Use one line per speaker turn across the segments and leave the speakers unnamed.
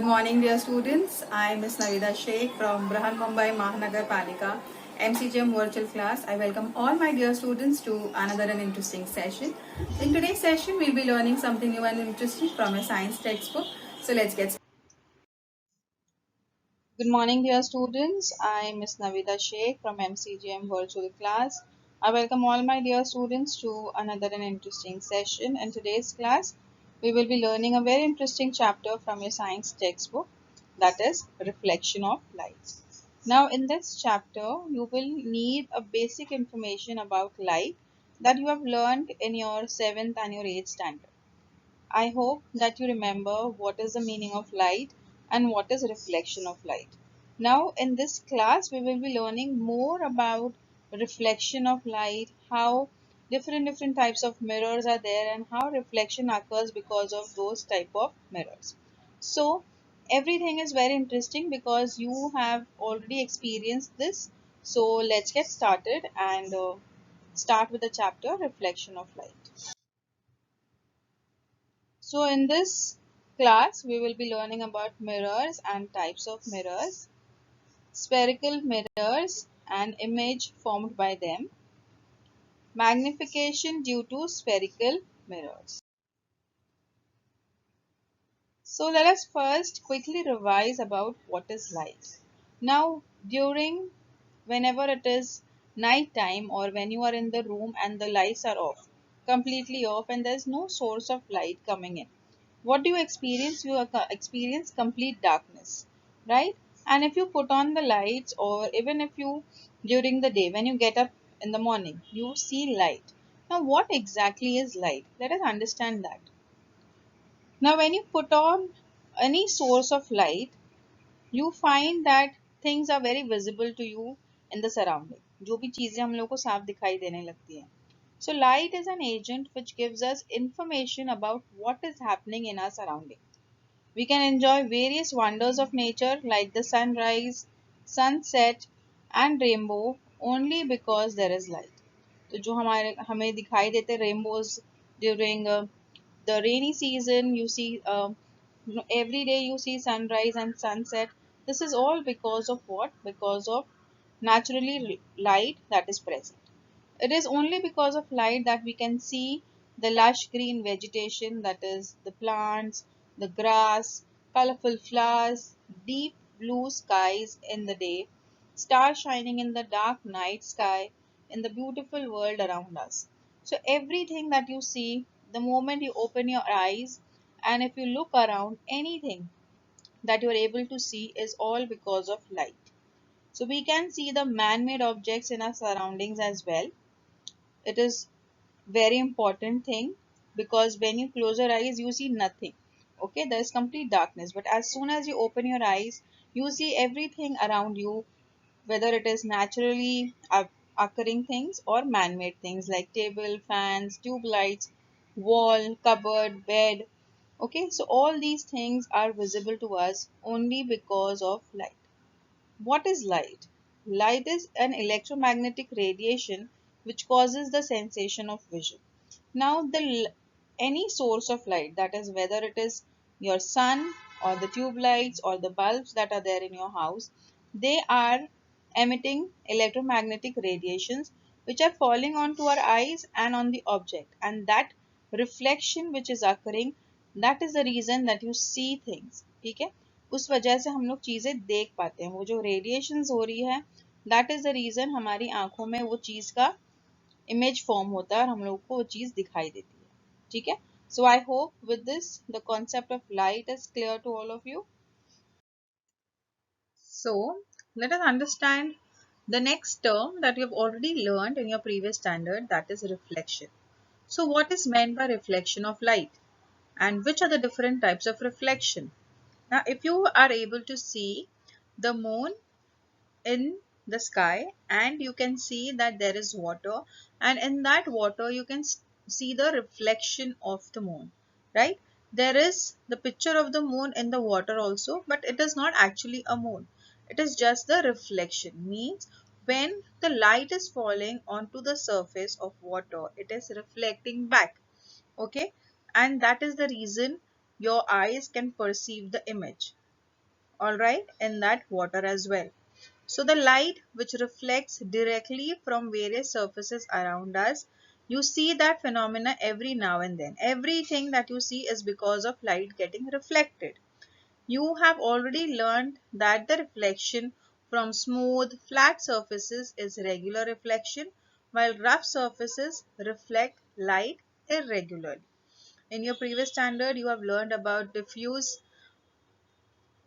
morning, dear students. I am Miss NAVEDA SHAIKH from Brahan Mumbai Mahanagar Palika MCGM virtual class. I welcome all my dear students to another and interesting session. In today's session, we'll be learning something new and interesting from a science textbook. So let's get started. Good morning, dear students. I am Miss NAVEDA SHAIKH from MCGM virtual class. I welcome all my dear students to another and interesting session. In today's class, we will be learning a very interesting chapter from your science textbook, that is reflection of light. Now, in this chapter, you will need a basic information about light that you have learned in your 7th and your 8th standard. I hope that you remember what is the meaning of light and what is reflection of light. Now, in this class, we will be learning more about reflection of light, how different types of mirrors are there, and how reflection occurs because of those type of mirrors. So, everything is very interesting because you have already experienced this. So, let's get started and start with the chapter reflection of light. So in this class, we will be learning about mirrors and types of mirrors, spherical mirrors and image formed by them, magnification due to spherical mirrors. So let us first quickly revise about what is light. Now, whenever it is night time or when you are in the room and the lights are off, completely off, and there's no source of light coming in, what do you experience? You experience complete darkness, right? And if you put on the lights, or even if you during the day when you get up in the morning, you see light. Now what exactly is light? Let us understand that. Now when you put on any source of light, you find that things are very visible to you in the surrounding. जो भी चीजें हम लोग को साफ दिखाई देने लगती हैं. So light is an agent which gives us information about what is happening in our surrounding. We can enjoy various wonders of nature like the sunrise, sunset and rainbow only because there is light. तो जो हमें दिखाई देते rainbows during the rainy season, you see every day you see sunrise and sunset. This is all because of what? Because of naturally light that is present. It is only because of light that we can see the lush green vegetation, that is the plants, the grass, colorful flowers, deep blue skies in the day, stars shining in the dark night sky, in the beautiful world around us. So everything that you see, the moment you open your eyes and if you look around, anything that you are able to see is all because of light. So we can see the man-made objects in our surroundings as well. It is very important thing because when you close your eyes you see nothing. Okay, there is complete darkness, but as soon as you open your eyes you see everything around you, whether it is naturally occurring things or man-made things like table, fans, tube lights, wall, cupboard, bed. Okay, so all these things are visible to us only because of light. What is light? Light is an electromagnetic radiation which causes the sensation of vision. Now, any source of light, that is whether it is your sun or the tube lights or the bulbs that are there in your house, they are emitting electromagnetic radiations which are falling onto our eyes and on the object, and that reflection which is occurring, that is the reason that you see things. ठीक है, उस वजह से हम लोग चीजें देख पाते हैं. वो जो रेडिएशंस हो रही है, that is the reason हमारी आंखों में वो चीज का इमेज फॉर्म होता है और हम लोग को वो चीज दिखाई देती है. ठीक है, so I hope with this the concept of light is clear to all of you. So let us understand the next term that you have already learned in your previous standard, that is reflection. So what is meant by reflection of light and which are the different types of reflection? Now if you are able to see the moon in the sky and you can see that there is water, and in that water you can see the reflection of the moon, right? There is the picture of the moon in the water also, but it is not actually a moon. It is just the reflection, means when the light is falling onto the surface of water, it is reflecting back. Okay, and that is the reason your eyes can perceive the image. all right, in that water as well. So the light which reflects directly from various surfaces around us, you see that phenomena every now and then. Everything that you see is because of light getting reflected. You have already learned that the reflection from smooth, flat surfaces is regular reflection, while rough surfaces reflect light irregularly. In your previous standard, you have learned about diffuse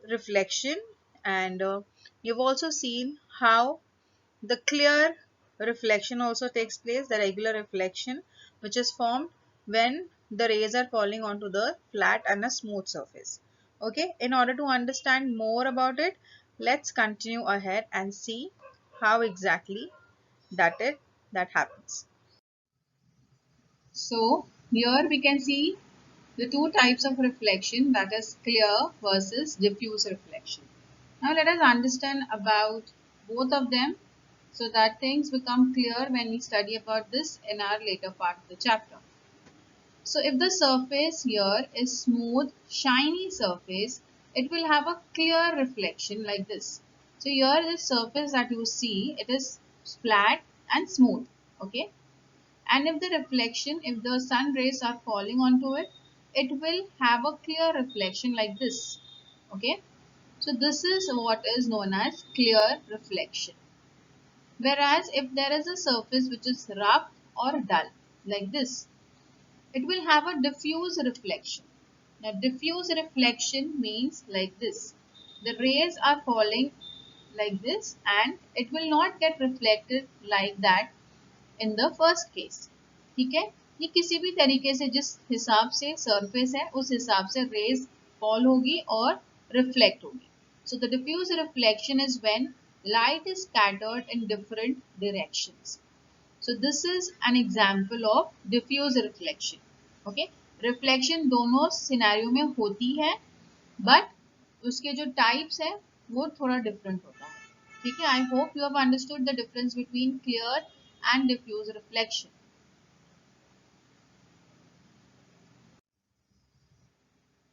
reflection, and you've also seen how the clear reflection also takes place, the regular reflection, which is formed when the rays are falling onto the flat and a smooth surface. Okay, in order to understand more about it, let's continue ahead and see how exactly that happens. So here we can see the two types of reflection, that is clear versus diffuse reflection. Now let us understand about both of them so that things become clear when we study about this in our later part of the chapter. So if the surface here is smooth, shiny surface, it will have a clear reflection like this. So here the surface that you see, it is flat and smooth. Okay. And if the reflection, if the sun rays are falling onto it, it will have a clear reflection like this. Okay. So this is what is known as clear reflection. Whereas if there is a surface which is rough or dull like this, it will have a diffuse reflection. Now diffuse reflection means like this. The rays are falling like this and it will not get reflected like that in the first case. ठीक है, ये किसी भी तरीके से जिस हिसाब से सरफेस है उस हिसाब से रेज फॉल होगी और रिफ्लेक्ट होगी. So the diffuse reflection is when light is scattered in different directions. So this is an example of diffuse reflection. Okay, reflection दोनों सिनेरियो में होती है, but उसके जो टाइप्स है वो थोड़ा डिफरेंट होता है. ठीक है, I hope you have understood the difference between clear and diffuse reflection.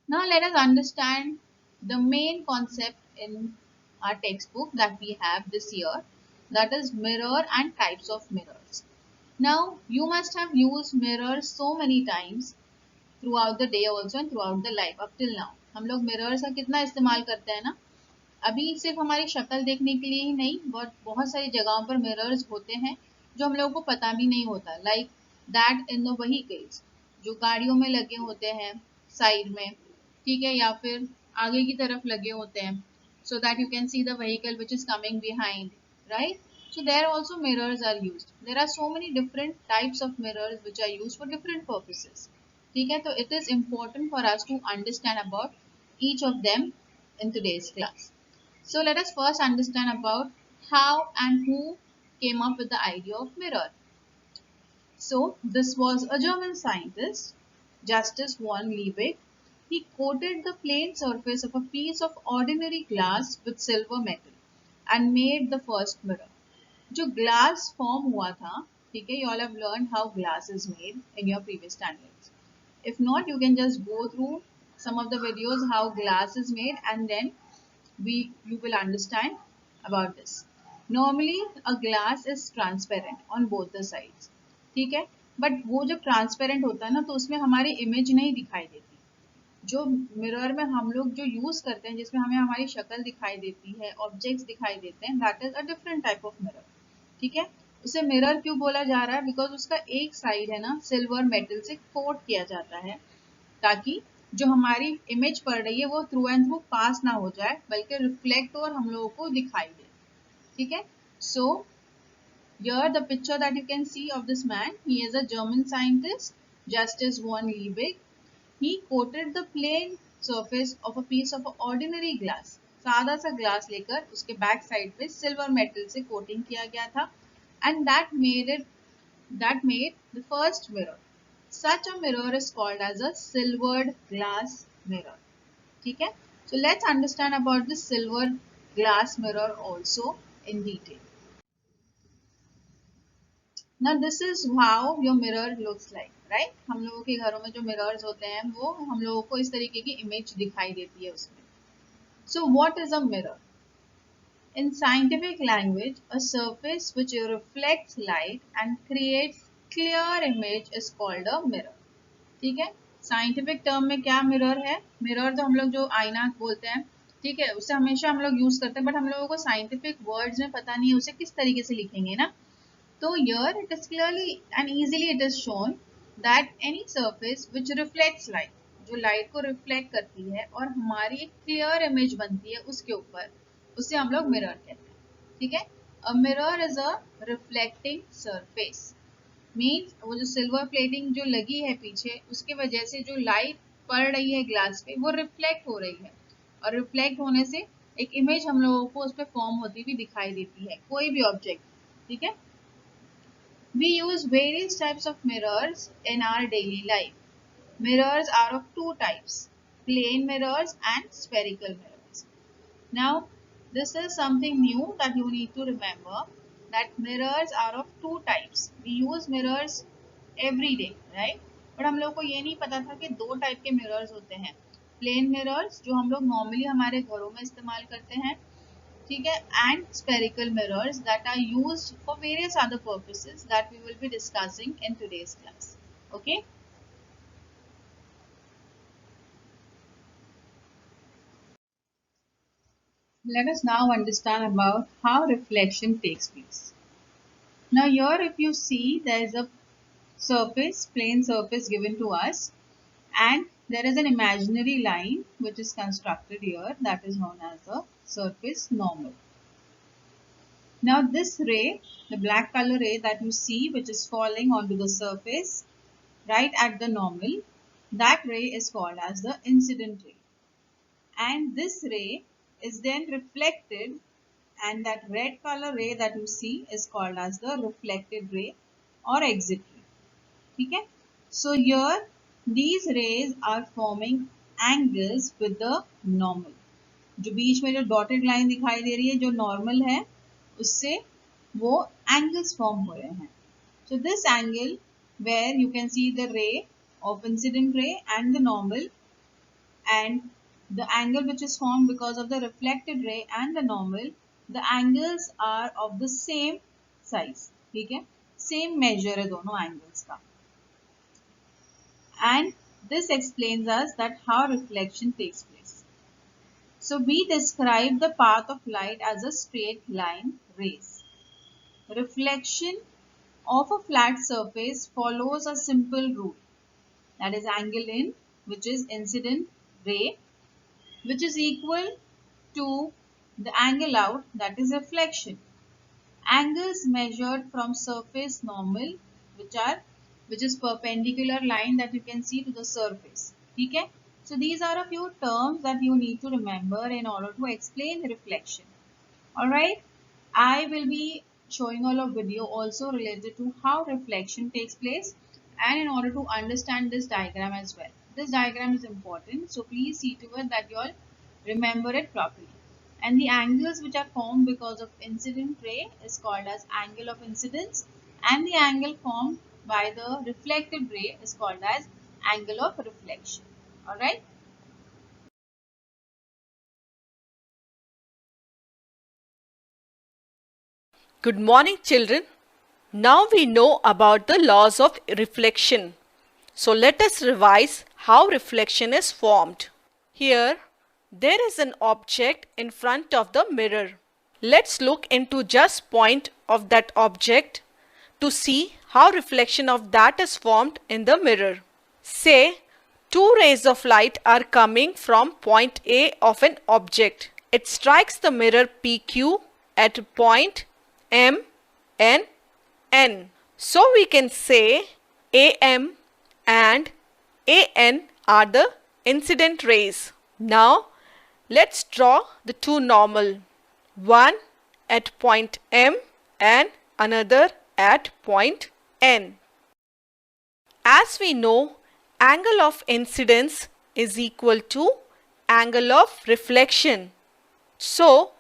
Now let us understand the main concept in our textbook that we have this year, that is mirror and types of mirrors. Now you must have used mirrors so many times throughout the day also and throughout the life up till now. हम लोग mirrors का कितना इस्तेमाल करते हैं ना. अभी सिर्फ हमारी शक्ल देखने के लिए ही नहीं, बहुत सारी जगहों पर मिरर्स होते हैं जो हम लोगों को पता भी नहीं होता. Like that in the vehicles, जो गाड़ियों में लगे होते हैं साइड में, ठीक है, या फिर आगे की तरफ लगे होते हैं, so that you can see the vehicle which is coming behind, right. So there also mirrors are used. There are so many different types of mirrors which are used for different purposes. ठीक है, तो it is important for us to understand about each of them in today's class. So let us first understand about how and who came up with the idea of mirror. So this was a German scientist, Justus von Liebig. He coated the plain surface of a piece of ordinary glass with silver metal and made the first mirror. जो glass form हुआ था, ठीक है, you all have learned how glass is made in your previous standards. If not, you can just go through some of the videos how glass is made and then you will understand about this. Normally a glass is transparent on both the sides, ठीक है, but वो जब transparent होता है ना तो उसमें हमारी इमेज नहीं दिखाई देती. जो मिरर में हम लोग जो यूज करते हैं जिसमें हमें हमारी शक्ल दिखाई देती है, ऑब्जेक्ट्स दिखाई देते हैं, that is a different type of mirror. ठीक है, उसे मिरर क्यों बोला जा रहा है? बिकॉज उसका एक साइड है ना सिल्वर मेटल से कोट किया जाता है ताकि जो हमारी इमेज पड़ रही है वो थ्रू एंड थ्रू पास ना हो जाए बल्कि रिफ्लेक्ट और हम लोगों को दिखाई दे. ठीक है, सो here the picture that you can see of this man, he is a German scientist, Justus von Liebig. He coated the plain surface of a piece of ordinary glass. सादा सा ग्लास लेकर उसके बैक साइड पे silver metal से coating किया गया था and that made the first mirror. Such a mirror is called as a silvered glass mirror. ठीक है, so let's understand about this silver glass mirror also in detail. Now this is how your mirror looks like, right? हम लोगों के घरों में जो mirrors होते हैं वो हम लोगों को इस तरीके की इमेज दिखाई देती है उसमें. So what is a mirror? In scientific language, a surface which reflects light and creates clear image is called a mirror. ठीक है, साइंटिफिक टर्म में क्या मिरर है? मिरर तो हम लोग जो आईना बोलते हैं, ठीक है, उसे हमेशा हम लोग यूज करते हैं, बट हम लोगों को साइंटिफिक वर्ड्स में पता नहीं है उसे किस तरीके से लिखेंगे ना. तो here it is clearly and easily it is shown that any surface which reflects light, जो लाइट को रिफ्लेक्ट करती है और हमारी एक क्लियर इमेज बनती है उसके ऊपर, उसे हम लोग मिरर कहते हैं. ठीक है, a mirror is a reflecting surface. Means वो जो सिल्वर प्लेटिंग जो लगी है पीछे, उसके वजह से जो लाइट पड़ रही है ग्लास पे वो रिफ्लेक्ट हो रही है, और रिफ्लेक्ट होने से एक इमेज हम लोगों को उस पर फॉर्म होती हुई दिखाई देती है, कोई भी ऑब्जेक्ट. ठीक है, we use various types of mirrors in our daily life. Mirrors are of two types, plane mirrors and spherical mirrors. Now, this is something new that you need to remember, that mirrors are of two types. We use mirrors every day, right? But हम लोग को ये नहीं पता था कि दो type के mirrors होते हैं. Plane mirrors जो हम लोग normally हमारे घरों में इस्तेमाल करते हैं, ठीक है, and spherical mirrors that are used for various other purposes that we will be discussing in today's class. Okay. Let us now understand about how reflection takes place. Now here if you see, there is a surface, plane surface given to us, and there is an imaginary line which is constructed here, that is known as the surface normal. Now this ray, the black color ray that you see which is falling onto the surface right at the normal, that ray is called as the incident ray. And this ray is then reflected, and that red color ray that you see is called as the reflected ray or exit ray. Okay? So here these rays are forming angles with the normal. जो बीच में जो dotted line दिखाई दे रही है जो normal है, उससे वो एंगल्स फॉर्म हो रहे हैं. So this angle where you can see the ray of incident ray and the normal, and the angle which is formed because of the reflected ray and the normal, the angles are of the same size. ठीक है, same measure है दोनों angles का. And this explains us that how reflection takes place. So we describe the path of light as a straight line rays. Reflection of a flat surface follows a simple rule, that is angle in, which is incident ray, which is equal to the angle out, that is reflection. Angles measured from surface normal, which is perpendicular line that you can see to the surface. Okay? So these are a few terms that you need to remember in order to explain reflection. Alright, I will be showing all a video also related to how reflection takes place, and in order to understand this diagram as well. This diagram is important, so please see to it that you all remember it properly. And the angles which are formed because of incident ray is called as angle of incidence, and the angle formed by the reflected ray is called as angle of reflection. Alright.
Good morning, children. Now we know about the laws of reflection. So let us revise how reflection is formed. Here, there is an object in front of the mirror. Let's look into just point of that object to see how reflection of that is formed in the mirror. Say, two rays of light are coming from point A of an object. It strikes the mirror PQ at point M, N, N. So we can say AM and AN are the incident rays. Now let's draw the two normal. One at point M and another at point N. As we know, angle of incidence is equal to angle of reflection. So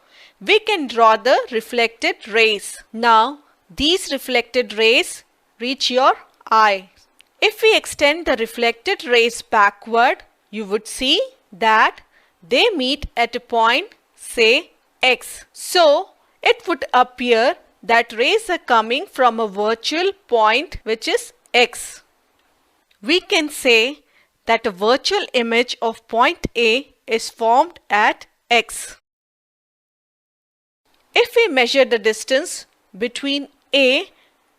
we can draw the reflected rays. Now these reflected rays reach your eye. If we extend the reflected rays backward, you would see that they meet at a point, say X. So, it would appear that rays are coming from a virtual point which is X. We can say that a virtual image of point A is formed at X. If we measure the distance between A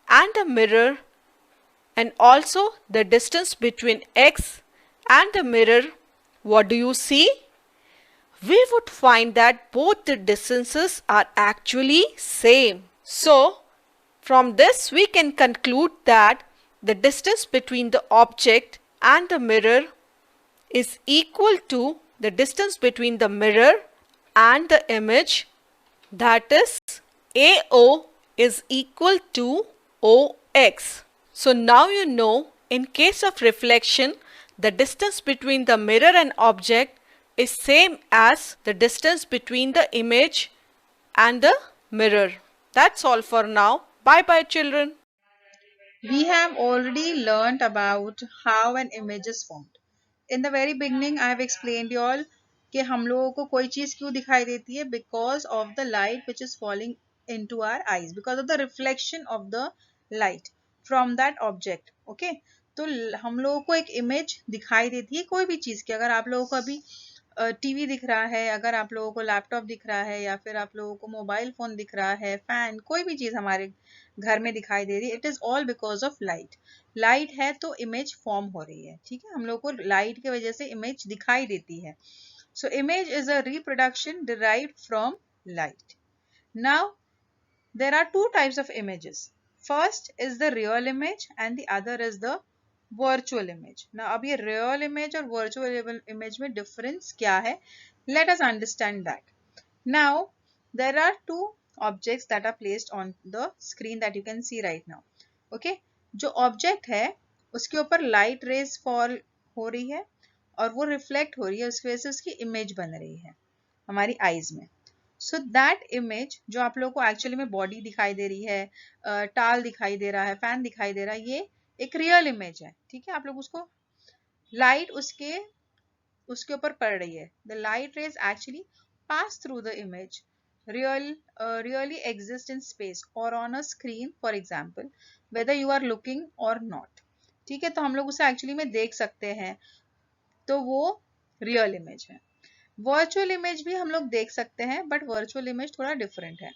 and a mirror and also the distance between X and the mirror, what do you see? We would find that both the distances are actually same. So, from this we can conclude that the distance between the object and the mirror is equal to the distance between the mirror and the image, that is AO is equal to OX. So now you know, in case of reflection, the distance between the mirror and object is same as the distance between the image and the mirror. That's all for now. Bye bye children.
We have already learnt about how an image is formed. In the very beginning, I have explained you all कि हम लोगों को कोई चीज क्यों दिखाई देती है, because of the light which is falling into our eyes, because of the reflection of the light from that object. Okay, तो हम लोगों को एक इमेज दिखाई देती है कोई भी चीज की. अगर आप लोगों को अभी टीवी दिख रहा है, अगर आप लोगों को लैपटॉप दिख रहा है, या फिर आप लोगों को मोबाइल फोन दिख रहा है, फैन, कोई भी चीज हमारे घर में दिखाई दे रही है, it is all because of light. Light है तो इमेज फॉर्म हो रही है. ठीक है, हम लोग को लाइट की वजह से इमेज दिखाई देती है. So image is a reproduction derived from light. Now there are two types of images. First is the real image and the other is the virtual image. Now अब ये real image और virtual image में difference क्या है? Let us understand that. Now there are two objects that are placed on the screen that you can see right now. Okay, जो object है उसके ऊपर light rays fall हो रही है और वो reflect हो रही है, उसकी वजह से उसकी image बन रही है हमारी eyes में. सो दैट इमेज जो आप लोगों को एक्चुअली में बॉडी दिखाई दे रही है, टाल दिखाई दे रहा है, फैन दिखाई दे रहा है, ये एक रियल इमेज है. ठीक है, आप लोग उसको लाइट उसके ऊपर पड़ रही है. The light rays actually pass through the image really exist in space or on a screen, for example, whether you are looking or not. ठीक है, तो हम लोग उसे एक्चुअली में देख सकते हैं, तो वो रियल इमेज है. वर्चुअल इमेज भी हम लोग देख सकते हैं, बट वर्चुअल इमेज थोड़ा डिफरेंट है.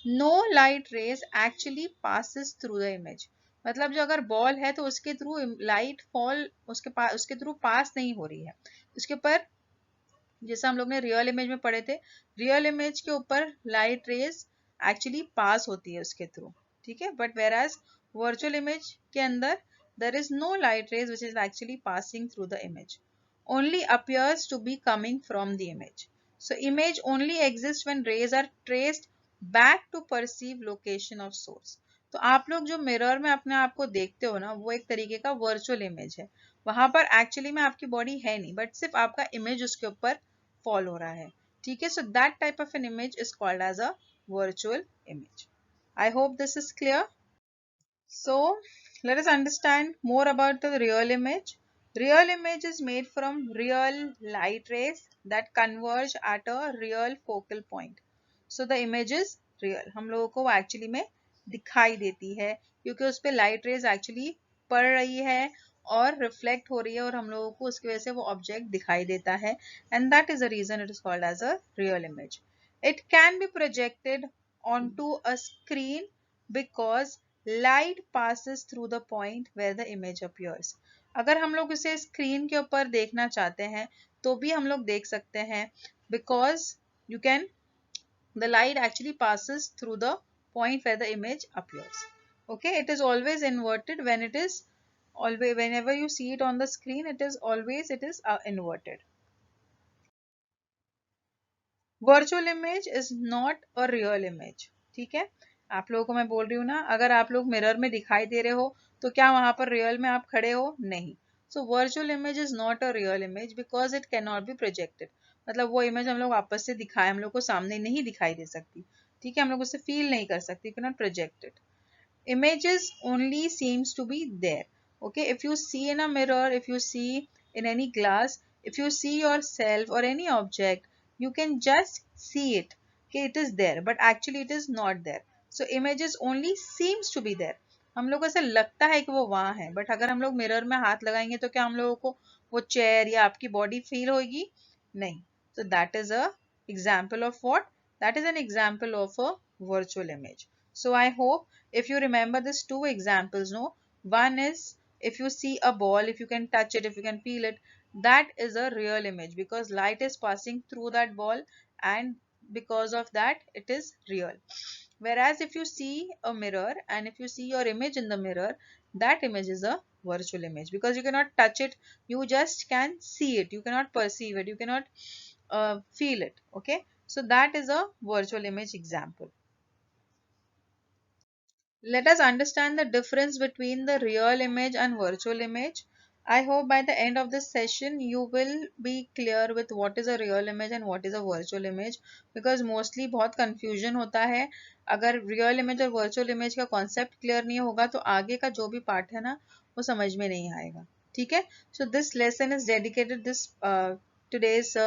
No light rays actually passes through the image. मतलब जो अगर बॉल है तो उसके थ्रू लाइट फॉल उसके थ्रू पास नहीं हो रही है. उसके ऊपर जैसा हम लोग ने रियल इमेज में पढ़े थे, रियल इमेज के ऊपर लाइट रेज एक्चुअली पास होती है उसके थ्रू. ठीक है, but whereas virtual image के अंदर there is no light rays which is actually passing through the image, only appears to be coming from the image. So image only exists when rays are traced back to perceive location of source. तो आप लोग जो mirror में अपने आप को देखते हो ना, वो एक तरीके का वर्चुअल इमेज है. वहां पर एक्चुअली में आपकी बॉडी है नहीं, बट सिर्फ आपका इमेज उसके ऊपर फॉल हो रहा है. ठीक है, so that type of an image is called as a virtual image. I hope this is clear. So let us understand more about the real image. Real image is made from real light rays that converge at a real focal point. So the image is real. हम लोगों को वो actually में दिखाई देती है क्योंकि उस पे light rays actually पड़ रही है और reflect हो रही है और हम लोगों को उसकी वजह से वो object दिखाई देता है, and that is the reason it is called as a real image. It can be projected onto a screen because light passes through the point where the image appears. अगर हम लोग उसे स्क्रीन के ऊपर देखना चाहते हैं तो भी हम लोग देख सकते हैं, because you can the light actually passes through the point where the image appears. Okay, it is always inverted when it is always whenever you see it on the screen, it is always inverted. Virtual image is not a real image. ठीक है, आप लोगों को मैं बोल रही हूँ ना, अगर आप लोग मिरर में दिखाई दे रहे हो तो क्या वहां पर रियल में आप खड़े हो? नहीं. So virtual image is not a real image because it can not be projected. मतलब वो इमेज हम लोग आपस से दिखाए, हम लोग को सामने नहीं दिखाई दे सकती. ठीक है, हम लोग उसे फील नहीं कर सकते, can not project it. Images only seems to be there. Okay, if you see in a mirror, if you see in any glass, If you see yourself or any object, you can just see it. Okay, it is there, but actually it is not there. So images only seems to be there. हम लोग को ऐसा लगता है कि वो वहां है, बट अगर हम लोग मिरर में हाथ लगाएंगे तो क्या हम लोगों को वो चेयर या आपकी बॉडी फील होगी? नहीं. So that is a example of what? That is an example of a virtual image. So I hope if you remember these two examples, no, one is if you see a ball, if you can touch it, if you can feel it, that is a real image because light is passing through that ball and because of that it is real. Whereas if you see a mirror and if you see your image in the mirror, that image is a virtual image because you cannot touch it, you just can see it, you cannot perceive it, you cannot feel it. Okay, so that is a virtual image example. Let us understand the difference between the real image and virtual image. I hope by the end of this session you will be clear with what is a real image and what is a virtual image because mostly बहुत confusion होता है. अगर real image और virtual image का concept clear नहीं होगा तो आगे का जो भी part है ना वो समझ में नहीं आएगा. ठीक है? So this lesson is dedicated today's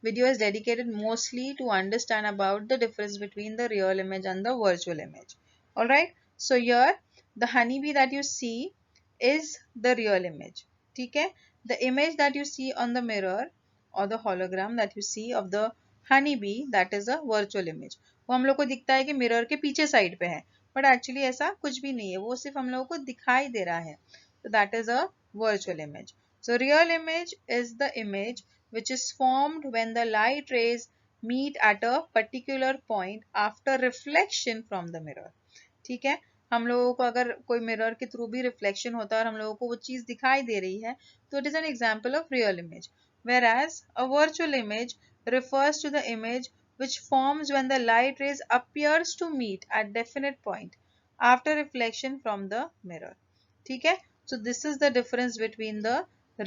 video is dedicated mostly to understand about the difference between the real image and the virtual image. All right. So here the honeybee that you see is the real image. Okay? The image that you see on the mirror or the hologram that you see of the honeybee, that is a virtual image. वो हम लोग को दिखता है कि mirror के पीछे side पे है, बट एक्चुअली ऐसा कुछ भी नहीं है, वो सिर्फ हम लोगों को दिखाई दे रहा है. So that is a virtual image. So real image is the image which is formed when the light rays meet at a particular point after reflection from the mirror. ठीक है, हम लोगों को अगर कोई मिरर के थ्रू भी reflection होता है और हम लोगों को वो चीज दिखाई दे रही है तो it is an example of real image. Whereas a virtual image refers to the image which forms when the light rays appears to meet at definite point after reflection from the mirror. ठीक है, so this is the difference between the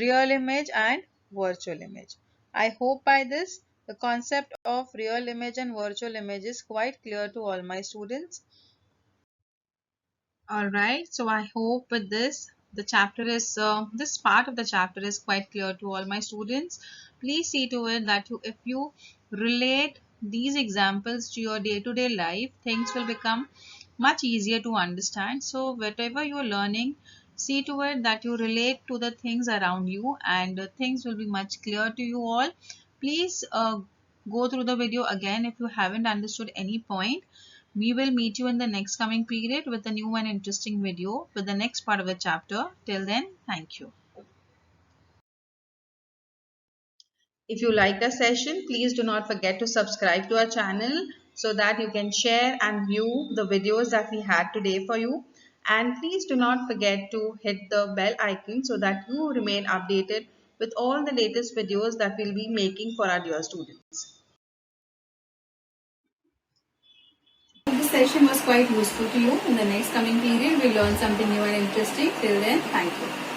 real image and virtual image. I hope by this the concept of real image and virtual image is quite clear to all my students. All right, so I hope with this the chapter is this part of the chapter is quite clear to all my students. Please see to it that if you relate these examples to your day-to-day life, things will become much easier to understand. So whatever you're learning, see to it that you relate to the things around you and things will be much clear to you all. Please go through the video again if you haven't understood any point. We will meet you in the next coming period with a new and interesting video with the next part of the chapter. Till then, thank you. If you liked the session, please do not forget to subscribe to our channel so that you can share and view the videos that we had today for you. And please do not forget to hit the bell icon so that you remain updated with all the latest videos that we'll be making for our dear students. This session was quite useful to you. In the next coming period, we'll learn something new and interesting. Till then, thank you.